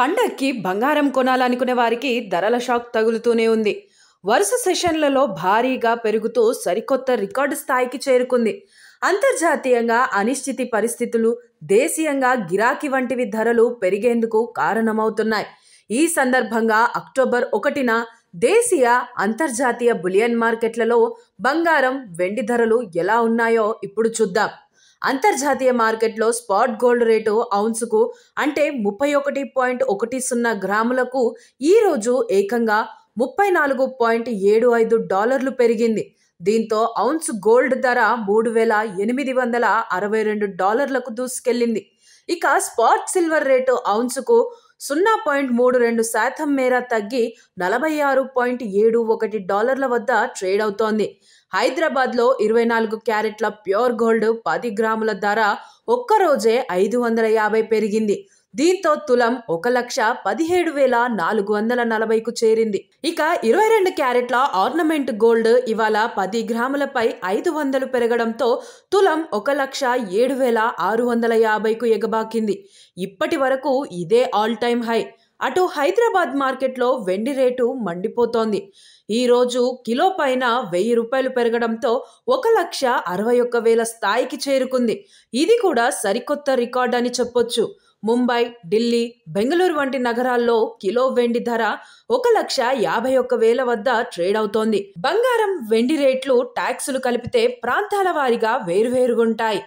పండక్కి బంగారం కొనాలనుకునే వారికి ధరల షాక్ తగులుతూనే ఉంది. వరుస సెషన్లలో భారీగా పెరుగుతూ సరికొత్త రికార్డు స్థాయికి చేరుకుంది. అంతర్జాతీయంగా అనిశ్చితి పరిస్థితులు, దేశీయంగా గిరాకీ వంటివి ధరలు పెరిగేందుకు కారణమవుతున్నాయి. ఈ సందర్భంగా అక్టోబర్ 1న దేశీయ, అంతర్జాతీయ బులియన్ మార్కెట్లలో బంగారం, వెండి ధరలు ఎలా ఉన్నాయో ఇప్పుడు చూద్దాం. అంతర్జాతీయ మార్కెట్లో స్పాట్ గోల్డ్ రేటు ఔన్సుకు అంటే 31.10 గ్రాములకు ఈరోజు ఏకంగా $34.75 పెరిగింది. దీంతో ఔన్స్ గోల్డ్ ధర $3,862లకు దూసుకెళ్లింది. ఇక స్పాట్ సిల్వర్ రేటు ఔన్సుకు 0.32% మేర తగ్గి $46.71 వద్ద ట్రేడ్ అవుతోంది. హైదరాబాద్లో 24 క్యారెట్ల ప్యూర్ గోల్డ్ 10 గ్రాముల ధర ఒక్కరోజే 550 పెరిగింది. దీంతో తులం 1,17,440కు చేరింది. ఇక 22 క్యారెట్ల ఆర్నమెంట్ గోల్డ్ ఇవాళ 10 గ్రాములపై 500 పెరగడంతో తులం 1,07,650కు ఎగబాకింది. ఇప్పటి వరకు ఇదే ఆల్ టైమ్ హై. అటు హైదరాబాద్ మార్కెట్లో వెండి రేటు మండిపోతోంది. ఈరోజు కిలో పైన ₹1,000 పెరగడంతో 1,61,000 స్థాయికి చేరుకుంది. ఇది కూడా సరికొత్త రికార్డ్ అని చెప్పొచ్చు. ముంబై, ఢిల్లీ, బెంగళూరు వంటి నగరాల్లో కిలో వెండి ధర 1,51,000 వద్ద ట్రేడ్ అవుతోంది. బంగారం, వెండి రేట్లు ట్యాక్సులు కలిపితే ప్రాంతాల వారీగా వేరువేరుగుంటాయి.